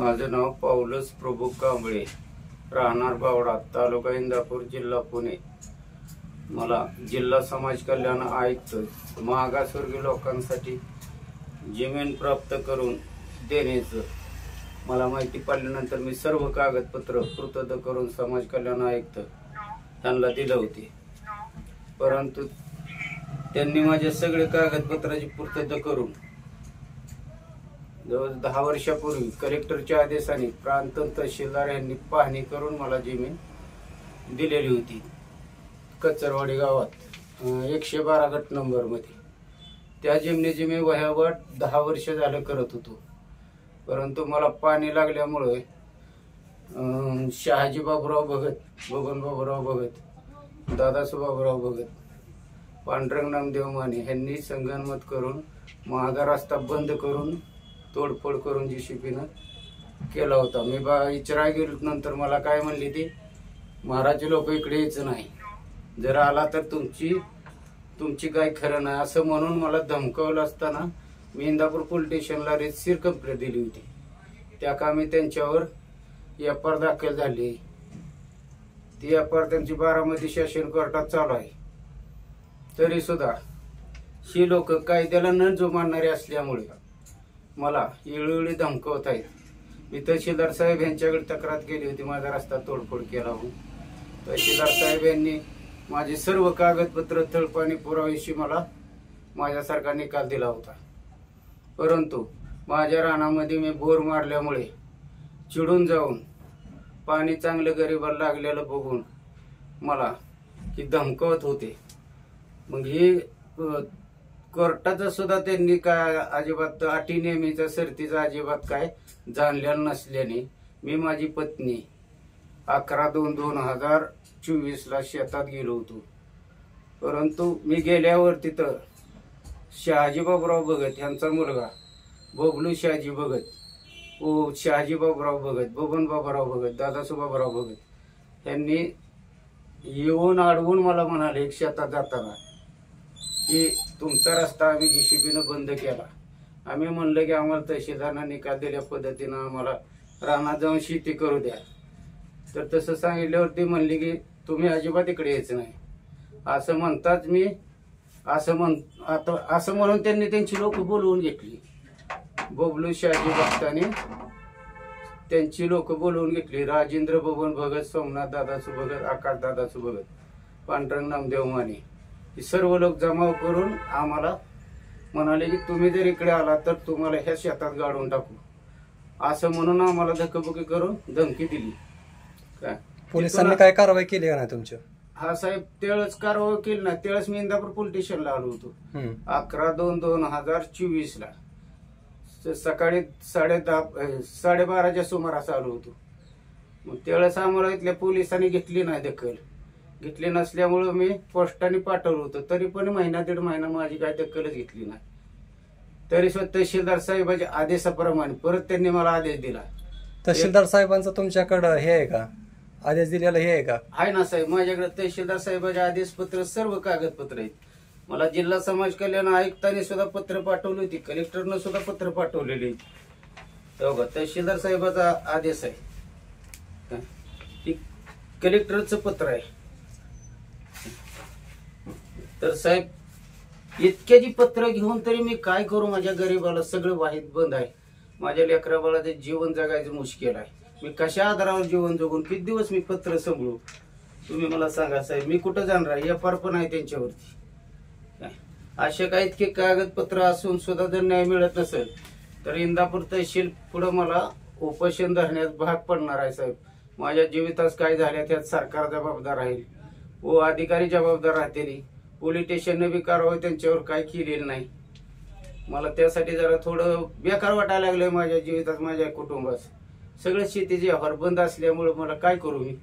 माझं नाव पाऊलस प्रभू कांबळे, राहणार बावडा, तालुका इंदापूर, जिल्हा पुणे। मला जिल्हा समाज कल्याण आयुक्त मागासवर्गीय लोकांसाठी जमीन प्राप्त करून देण्याचं मला माहिती पडल्यानंतर मी सर्व कागदपत्र पूर्तता करून समाज कल्याण आयुक्त यांना दिले होते, परंतु त्यांनी माझे सगळे कागदपत्राची पूर्तता करून जवळ 10 वर्षापूर्वी कलेक्टरच्या आदेशाने प्रांत तहसीलदार यांनी पाहणी करून मला जमीन दिलेली होती कचरवाडी गावात 112 गट नंबर मध्ये। त्या जमिनीची मी वहिवाट 10 वर्ष झाले करत होतो, परंतु मला पाणी लागल्यामुळे शहाजी बाबूराव भगत, बबन बाबूराव भगत, दादासू बाबूराव भगत, पांडुरंग नामदेव माने यांनी संगनमत करून माझा रस्ता बंद करून तोडफोड करून JCBनं केला होता। मी इचरा गेलो नंतर मला काय म्हणली ती, महाराज लोक इकडे यायचं नाही, जर आला तर तुमची काय खरं नाही असं म्हणून मला धमकावलं असताना मी इंदापूर पोलीस स्टेशनला रेसिर कंप्लेंट दिली होती। त्या कामी त्यांच्यावर FR दाखल झाली। ती FR त्यांची बारामती सेशन कोर्टात चालू आहे। तरी सुद्धा ही लोक कायद्याला न जुमानणारे असल्यामुळे मला वेळोवेळी धमकवत आहेत। मी तहसीलदार साहेब यांच्याकडे तक्रार केली होती, माझा रस्ता तोडफोड केला म्हणून। तहसीलदार साहेब यांनी माझे सर्व कागदपत्र तळपाणी पुराव्याशी मला माझ्यासारखा निकाल दिला होता, परंतु माझ्या रानामध्ये मी बोर मारल्यामुळे चिडून जाऊन पाणी चांगलं गरिबाला लागलेलं बघून मला की धमकवत होते। मग हे कोर्टाचा सुद्धा त्यांनी काय अजिबात अटी नेहमीचा शर्तीचा अजिबात काय जाणलेलं नसल्याने मी माझी पत्नी 11/2/2024 ला शेतात गेलो होतो, परंतु मी गेल्यावर तिथं शहाजी बाबूराव भगत यांचा मुलगा बबलू शहाजी भगत, शहाजी बाबूराव भगत, बबन बाबूराव भगत, दादासू बाबूराव भगत यांनी येऊन अडवून मला म्हणाले शेतात जाताना की तुमचा रस्ता आम्ही JCBनं बंद केला। आम्ही म्हणलं की आम्हाला तहसीलदारांना निकाल दिल्या पद्धतीनं आम्हाला रानात जाऊन शेती करू द्या। तर तसं सांगितल्यावर ती म्हणली की तुम्ही अजिबात इकडे यायचं नाही। असं म्हणताच मी असं म्हणून त्यांनी त्यांची लोक बोलवून घेतली। बबलू शहाजी भक्ताने त्यांची लोक बोलवून घेतली। राजेंद्र बबन भगत, सोमनाथ दादासू भगत, आकाश दादासू भगत, पांडुरंग नामदेव माने हे सर्व लोक जमाव करून आम्हाला म्हणाले की तुम्ही जर इकडे आला तर तुम्हाला ह्या शेतात गाडून टाकू, असं म्हणून आम्हाला धक्काबुक्की करून धमकी दिली। काय पोलिसांनी काय कारवाई केली का नाही तुमच्या? हा साहेब, त्यावेळेस कारवाई केली ना, त्यावेळेस मी इंदापूर पोलीस स्टेशनला आलो होतो 11/2/2024 ला सकाळी 10:30-12:30च्या सुमारास आलो होतो। मग त्यावेळेस आम्हाला इथल्या पोलिसांनी घेतली नाही दखल, घेतली नसल्यामुळे मी पोस्टाने पाठवलं होतं, तरी पण 1-1.5 महिना माझी काय दखलच घेतली नाही। तरी सुद्धा तहसीलदार साहेबांच्या आदेशाप्रमाणे परत त्यांनी मला आदेश दिला। तहसीलदार साहेबांचा तुमच्याकडे हे आहे का, आदेश दिलेला हे आहे का? आहे ना साहेब, माझ्याकडे तहसीलदार साहेबांचे आदेशपत्र सर्व कागदपत्र आहेत। मला जिल्हा समाज कल्याण आयुक्तांनी सुद्धा पत्र पाठवली होती, कलेक्टरनं सुद्धा पत्र ठेवलेली। तहसीलदार साहेबांचा आदेश आहे, कलेक्टरचं पत्र आहे। तर साहेब इतक्याची पत्र घेऊन तरी मी काय करू, माझ्या गरीबाला सगळं वाहित बंद आहे। माझ्या लेकरा बाळाचं जीवन जगायचं मुश्किल आहे। मी कशा आधारावर जीवन जगून किती दिवस मी पत्र सांभाळू, तुम्ही मला सांगा साहेब। मी कुठं जाणार आहे, FR पण आहे त्यांच्यावरती। असे काही इतके कागदपत्र असून सुद्धा जर न्याय मिळत नसेल तर इंदापूर तहसील पुढे मला उपोषण धरण्यास भाग पडणार आहे साहेब। माझ्या जीवितास काय झाल्या त्यात सरकार जबाबदार राहील व अधिकारी जबाबदार राहतील। पोलीस स्टेशनने बी कारवाई त्यांच्यावर काय केलेली नाही। मला त्यासाठी जरा थोडं बेकार वाटायला लागलंय माझ्या जीवितात, माझ्या कुटुंबास। सगळं शेतीचे व्यवहार बंद असल्यामुळे मला काय करू मी।